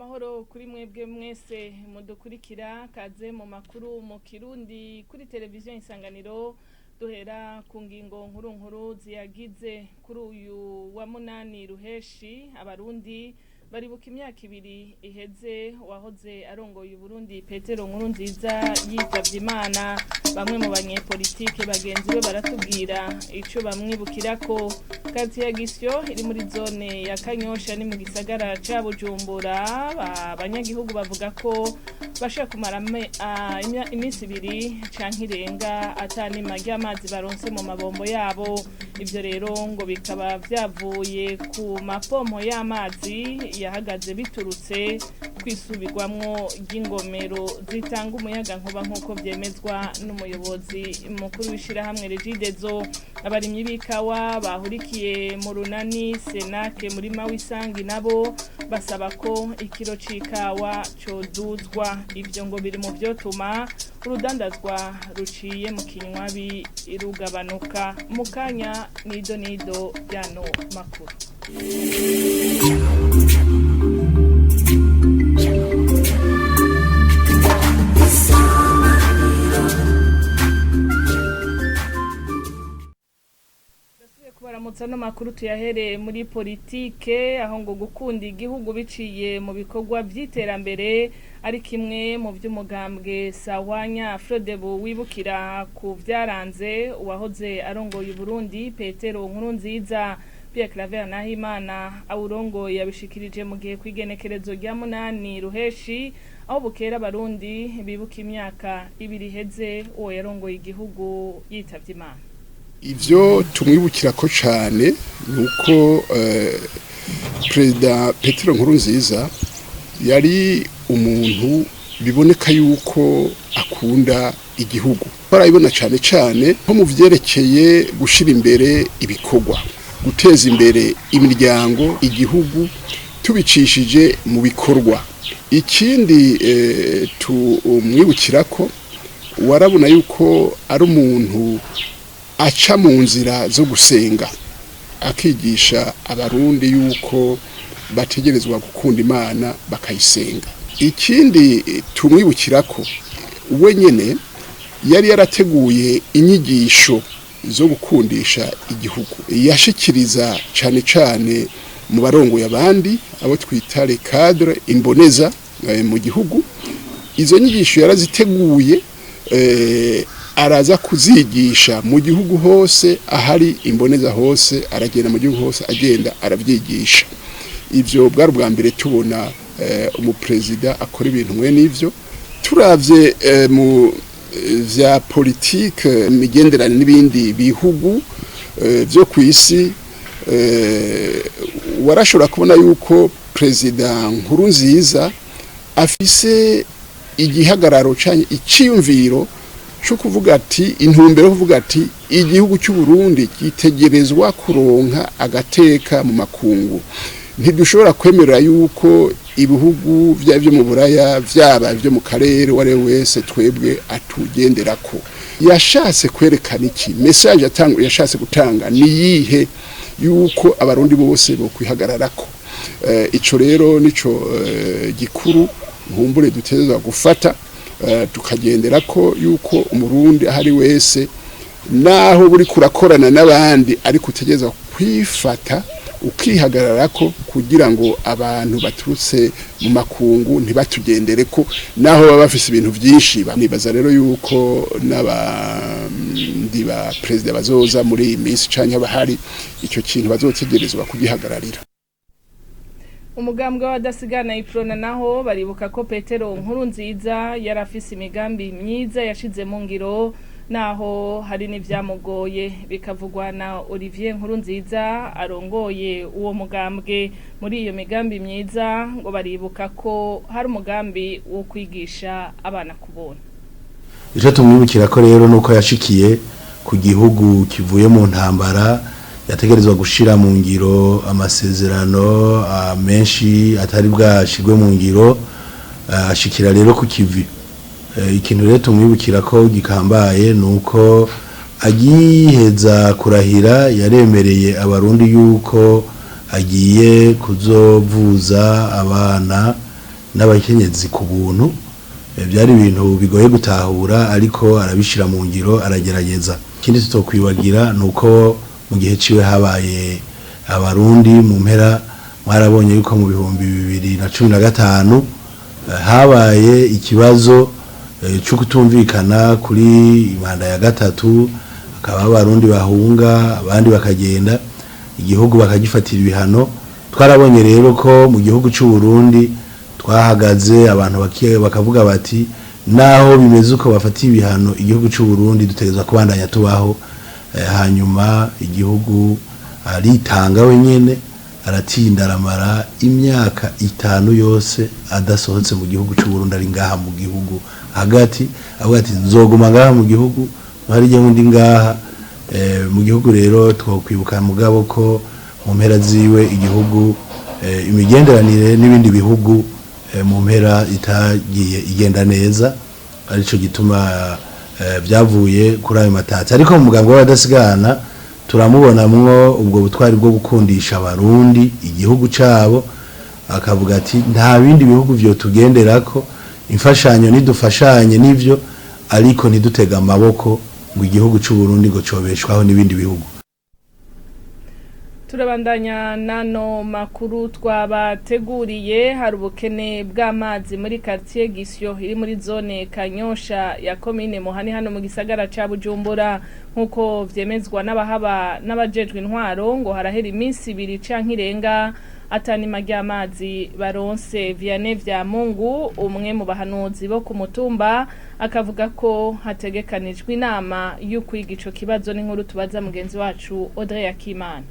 Amahoro kuri mwebwe mwese mudukurikira kaze mu makuru mu Kirundi kuri televiziyo Isanganiro duhera ku ngingo nkuru ziyagize kuri uyu wa munani Ruheshi abarundi baribuka imyaka ibiri iheze wahoze arongoye Burundi Petero Nkurunziza yitavye Imana bamwe mu banyepolitike bagenzi be baratubwira ico bamwibukirako quartier Gisyo iri muri zone ya Kanyosha ni mu gisagara ca Bujumbura abanyagihugu bavuga ko bashaka kumara iminsi ibiri canke irenga atanima ry'amazi baronse mu mabombo yabo ivyo rero ngo bikaba vyavuye ku mapompo y'amazi yahagaze biturutse kwisubirwamwo ry'ingomero zitanga umuyaga nkuba nk'uko vyemezwa n'umuyobozi mukuru w'ishirahamwe Regidezo abarimyi b'ikawa bahurikiye mu runani Senake murima w'isangi nabo basaba ko ikiro c'ikawa coduzwa ivyo ngo biri mu vyotuma urudandazwa ruciye mu kinywabi rugabanuka mu kanya nido byano makuru. Baramutsa no makuru tuyahere muri politike aho ngo gukunda igihugu biciye mu bikorwa vy'iterambere ari kimwe mu vy'umugambwe Sawanya Frodebu wibukira ku vyaranze uwahoze arongoye Burundi Petero Nkurunziza Pierre Claver Nahimana awurongoye yabishikirije mu gihe kwigenekerezo rya munani Ruheshi aho bukera abarundi bibuka imyaka ibiri heze uwo yarongoye igihugu yitavye Imana. Ivyo tumwibukira ko cyane nuko President Petero Nkurunziza yari umuntu biboneka yuko akunda igihugu. Barayibona cyane nko mu vyerekeye gushira imbere ibikorwa, guteza imbere imiryango, igihugu tubicishije mu bikorwa. Ikindi tumwibukira ko warabona yuko ari umuntu aca mu nzira zo gusenga akigisha abarundi yuko bategerezwa gukunda Imana bakayisenga. Ikindi tumwibukira ko we nyene yari yarateguye inyigisho zo gukundisha igihugu yashikiriza cane mu barongoye abandi abo twita les cadres imboneza mu gihugu. Izo nyigisho yaraziteguye araza kuzigisha mu gihugu hose ahari imboneza hose aragenda mu gihugu hose agenda aravyigisha. Ivyo bwari bwa mbere tubona umupresident akora ibintu mwe n'ivyo turavye mu vya politique imigenderane n'ibindi bihugu vyo kwisi warashobora kubona yuko President Nkurunziza afise igihagararo cyane iciyumviro cyo kuvuga ati intumbero kuvuga ati igihugu cy'u Burundi gitegerezwa kuronka agateka mu makungu. Ntidushobora kwemerera yuko ibihugu byo mu Buraya vyaba byo mu karere ware wese twebwe atugenderako. Yashatse kwerekana iki message yashatse gutanga ni yihe yuko abarundi bose bo kwihagararako. Ico rero nico gikuru nkumbure dutezwa gufata tukagendera ko yuko umurundi ahari wese naho buri kurakorana n'abandi ariko utegeza kwifata ukihagararako kugira ngo abantu baturutse mu makungu ntibatugendere ko naho baba bafise ibintu byinshi. Banibaza rero yuko n'abandi ba president bazoza muri iyi minsi canke abahari ico kintu bazotegerezwa kugihagararira. Umugambwe w'adasigana iprona naho baribuka ko Petero Nkurunziza yarafise imigambi myiza yashize mu ngiro naho hari n'ivyamugoye bikavugwa na Olivier Nkurunziza arongoye uwo mugambwe. Muri iyo migambi myiza ngo baribuka ko hari umugambi wo kwigisha abana kubona. Ico tumwibukira ko rero nuko yashikiye ku gihugu kivuye mu ntambara yategerezwa gushira mu ngiro amasezerano menshi atari bwashigwe mu ngiro ashikira rero ku kivi. Ikintu rero tumwibukira ko gikambaye nuko agiheza kurahira yaremereye abarundi yuko agiye kuzovuza abana n'abakenyezi ku buntu byari ibintu bigoye gutahura ariko arabishira mu ngiro aragerageza. Ikindi tutokwibagira nuko mu gihe ciwe habaye abarundi mu mpera mwarabonye yuko mu bihumbi 2015 habaye ikibazo cyo kutumvikana kuri imanda ya gatatu, akaba abarundi bahunga abandi bakagenda igihugu bakagifatira ibihano. Twarabonye rero ko mu gihugu cy'u Burundi twahagaze abantu bakavuga bati naho bimeze uko bafatiye ibihano igihugu cy'u Burundi dutegerezwa kubandanya tubaho. Hanyuma igihugu aritanga wenyene aratinda aramara imyaka 5 yose adasohotse mu gihugu cy'u Burundi ari ngaha mu gihugu hagati, avuga ati nzoguma ngaha mu gihugu hari je ndi ngaha mu gihugu. Rero twokwibuka mugabo ko mu mpera ziwe igihugu imigenderanire n'ibindi bihugu mu mpera itagiye igenda neza, arico gituma byavuye kuri ayo matatsi. Ariko mu mugambo w'abadasigana turamubonamwo ubwo butwari bwo gukundisha abarundi igihugu cabo, akavuga ati nta bindi bihugu byo tugenderako, imfashanyo nidufashanye nivyo ariko ntidutega amaboko ngo igihugu cy'u Burundi ngo cobeshwaho n'ibindi bihugu. Turabandanya nano makuru twabateguriye. Hari ubukene bw'amazi muri quartier Gisyo iri muri zone Kanyosha ya commune Muhani hano mu gisagara ca Bujumbura, nkuko vyemezwa n'abahaba n'abajejwe intwaro ngo harahera iminsi 2 canke irenga atanima ry'amazi baronse. Vianney vya Mungu umwe mu bahanuzi bo ku mutumba akavuga ko hategekanijwe inama y'ukwiga ico kibazo. N'inkuru tubaza mugenzi wacu Audrey Yakimana.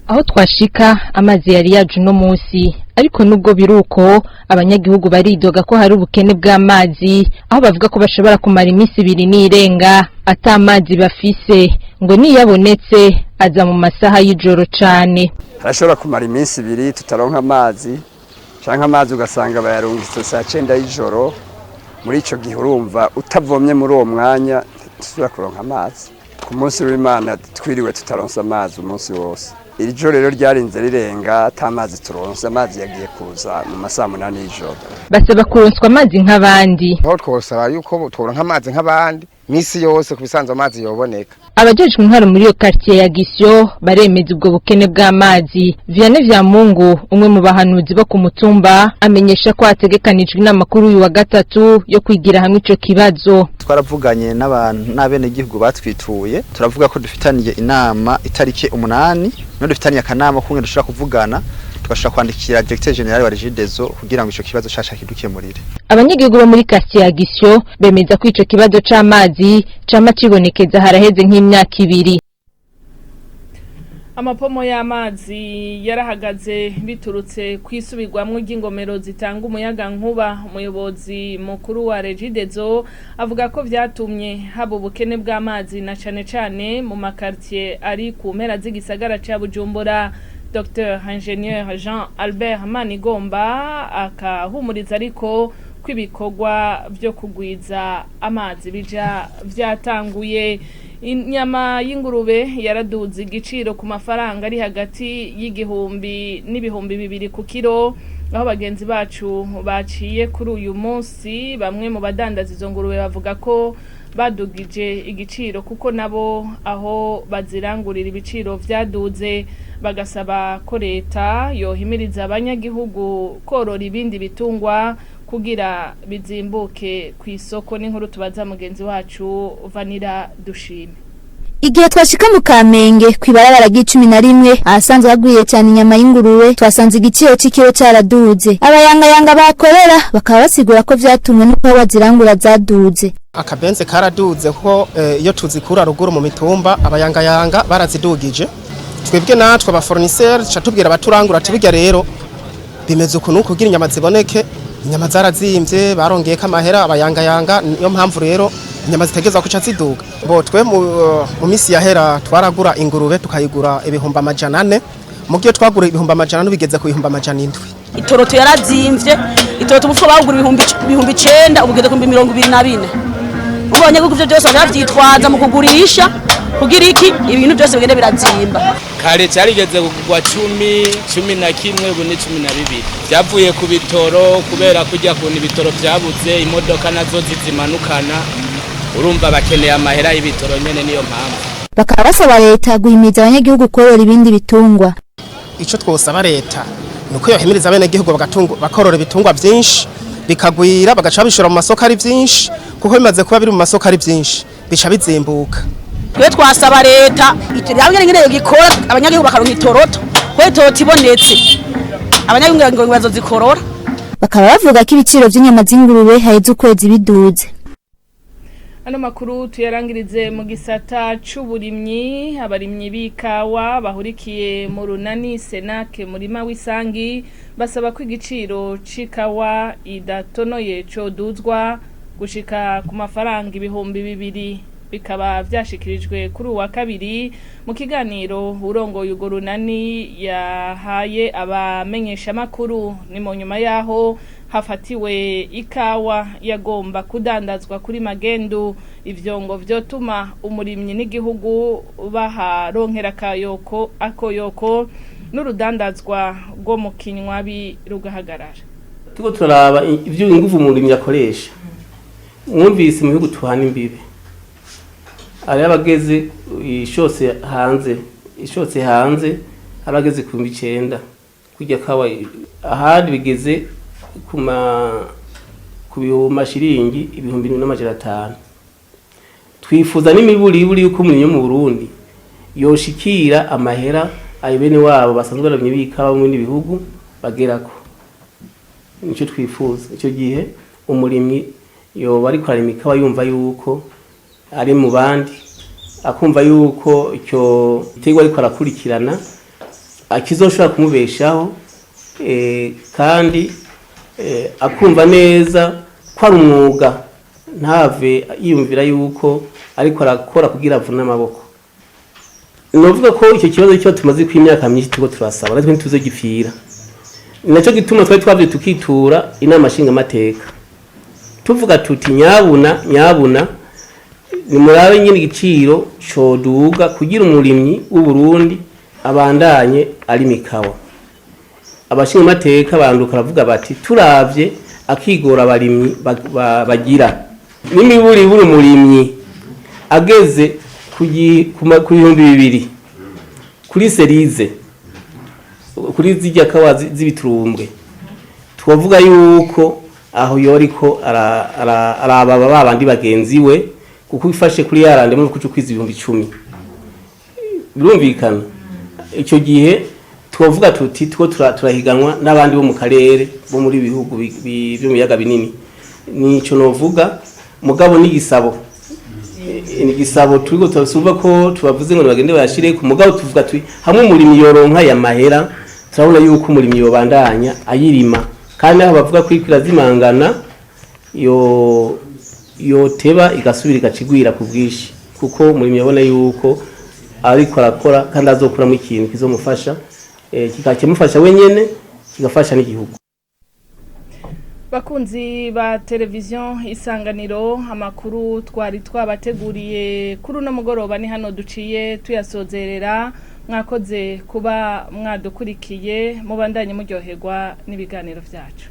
Aho twashika amazi yari yaje no munsi, ariko nubwo biruko abanyagihugu baridoga ko hari ubukene bw'amazi, aho bavuga ko bashobora kumara iminsi 2 n'irenga ata amazi bafise, ngo niyabonetse aza mu masaha y'ijoro cane. Harashobora kumara iminsi 2 tutaronka amazi, canke amazi ugasanga bayarungitse saa 9 y'ijoro. Muri ico gihe urumva utavomye muri uwo mwanya tusubira kuronka amazi. Ku munsi w'Imana twiriwe tutaronsa amazi umunsi wose. Iri joro rero ryarinze rirenga atamazi turonse, amazi yagiye kuza mu masaha 8 y'ijoro. Basaba kuronswa amazi nk'abandi. Aho twosaba yuko turonka amazi nk'abandi misi yose kubisanzwe amazi yoboneka. Abajejwe intwaro muri yo quartier ya Gisyo baremeza ubwo bukene bw'amazi. Vianney vya Mungu umwe mu bahanuzi bo ku mutumba amenyesha ko hategekanijwe inama kuri uyu wa gatatu yo kwigira hamwe ico kibazo. Twaravuganye n'abantu n'abene gihugu batwituye, turavuga ko dufitaniye inama itariki 8 no dufitaniye akanama kumwe dushaka kuvugana, tugashaka kwandikira directeur general wa Regideso kugira ngo ico kibazo cyashaka kidukemurire. Abanyagihugu bo muri quartier ya Gisyo bemeza ko ico kibazo c'amazi cama kibonekeza haraheze nk'imyaka 2. Amapomo y'amazi yarahagaze biturutse kwisubirwamwo ry'ingomero zitanga umuyaga nkuba. Umuyobozi mukuru wa Regideso avuga ko vyatumye haba ubukene bw'amazi na cane mu makartier ari ku mpera z'igisagara ca Bujumbura. Dr Ingenieur Jean Albert Manigomba akahumuriza ariko kw'ibikorwa byo kugwiza amazi bija vyatanguye. Inyama y'ingurube yaraduze igiciro ku mafaranga ari hagati y'igihumbi n'ibihumbi 2 ku kilo, aho bagenzi bacu baciye kuri uyu munsi. Bamwe mu badandaza izo ngurube bavuga ko badugije igiciro kuko nabo aho bazirangurira ibiciro vyaduze, bagasaba ko leta yohimiriza abanyagihugu korora ibindi bitungwa kugira bizimbuke ku isoko. N'inkuru tubaza mugenzi wacu Vanira Dushime. Igihe twashika mu Kamenge kwibarabara g'11 ahasanzwe hagwiye cyane inyama y'ingurube, twasanze igiciro c'ikiro cyaraduze. Abayangayanga bakorera bakaba basigura ko vyatumwe nuko bazirangura zaduze. Akabenze karaduze ko iyo tuzikura ruguru mu mitumba abayangayanga barazidugije. Twebwe natwe aba fournisseur catubwira abaturangura tubijya rero bimeze ukuntu kugira inyama ziboneke. Inyama zarazimvye barongeye kamahera abayangayanga, niyo mpamvu rero inyama zitegeza kuca ziduga. Bo twe mu misi yahera twaragura ingurube tukayigura 400, mu gihe twagura 400 bigeze ku 700. Itoroto yarazimvye, itoroto ubufu bagura 9,000 ubugeze ku 24. Ubonye ko ivyo byose bavyitwaza mu kugurisha kugira iki ibintu byose bigende birazimba. kare cyarigeze kugwa 11 ubu ni 12 byavuye ku bitoro kubera kujya kuntu ibitoro byabuze imodoka nazo zizimanukana urumva bakeneye amahera y'ibitoro nyene niyo mpamvu bakaba basaba leta guhimiza abanyagihugu korora ibindi bitungwa. Ico twosaba leta nuko yohimiriza abanyagihugu bakorora ibitungwa byinshi bikagwira bagaca bishora mu masoko ari byinshi kuko bimaze kuba biri mu masoko ari byinshi bica bizimbuka. Twe twasaba leta itirabye ngene gikora abanyagihugu bakaronka itoroto ko itoroto ibonetse abanyagihugu ngo bazozikorora. Bakaba bavuga ko ibiciro by'inyama z'ingurube haheze ukwezi biduze. Ano makuru tuyarangirize mu gisata c'uburimyi abarimyi b'ikawa bahurikiye mu runani Senake murima w'isangi basaba ko igiciro c'ikawa idatonoye coduzwa gushika ku mafaranga 2,000 bikaba vyashikirijwe kuri uwa kabiri mu kiganiro urongoye ugo runani yahaye abamenyesha makuru ni mu nyuma yaho hafatiwe ikawa yagomba kudandazwa kuri magendu ivyongo vyotuma umurimyi n'igihugu baharonkera akoyoko n'urudandazwa rwo mu kinywabi rugahagarara. Tuko turaraba ivyo ingufu umurimyi akoresha mwumvise mu bihugu tuhana imbibe ari abageze ishotse hanze abageze ku 9 kujya kawa ahandi bigeze ku mashiringi 2,500 twifuza n'imiburi yuko umunyo mu Burundi yoshikira amahera ayibene wabo basanzwe baramye bikawa mu bihugu bagerako nico twifuza ico gihe umurimyi yo bari kwarima ikawa yumva yuko ari mu bandi akumva yuko icyo itegwa ariko arakurikirana akizoshobora kumubeshaho kandi akumva neza ko ari umwuga ntave yumvira yuko ariko arakora kugira avune amaboko. Novuga ko icyo kibazo cyo tumaze ku imyaka myinshi tuko turasaba natwe ntuzo gifira naco gituma twari twavye tukitura inama nshinga mateka tuvuga tuti nyabuna ni murabe nyine igiciro coduga kugira umurimyi w'u Burundi abandanye ari mikawa. Abashinga mateka banduka ravuga bati turavye akigora abarimyi bagira n'imiburi buri umurimyi ageze ku 2,000 kuri serize kuri zijya kawa z'ibiturumbwe twavuga yuko aho yoriko araba babandi bagenzi we kuko ifashe kuri yarande mu kuco kwiza 10,000 birumvikana icyo gihe twavuga tuti turahiganwa n'abandi bo mu karere bo muri bihugu byo mu yaga binini nico novuga mugabo n'igisabo turiko turasumva ko tubavuze ngo bagende bayashire ku mugabo tuvuga tuti hamwe umurimyi yoronka ya mahera turabona yuko umurimyi yobandanya ayirima kandi aho bavuga ko ikirazimangana yoteba igasubira igacigwira ku bwishi kuko umurimyi yabona yuko ariko arakora kandi azokuramo ikintu kizomufasha kikakimufasha wenyene kigafasha n'igihugu. Bakunzi ba television Isanganiro amakuru twari twabateguriye kuri uno mugoroba ni hano duciye tuyasozerera mwakoze kuba mwadukurikiye mubandanye muryoherwa n'ibiganiro vyacu.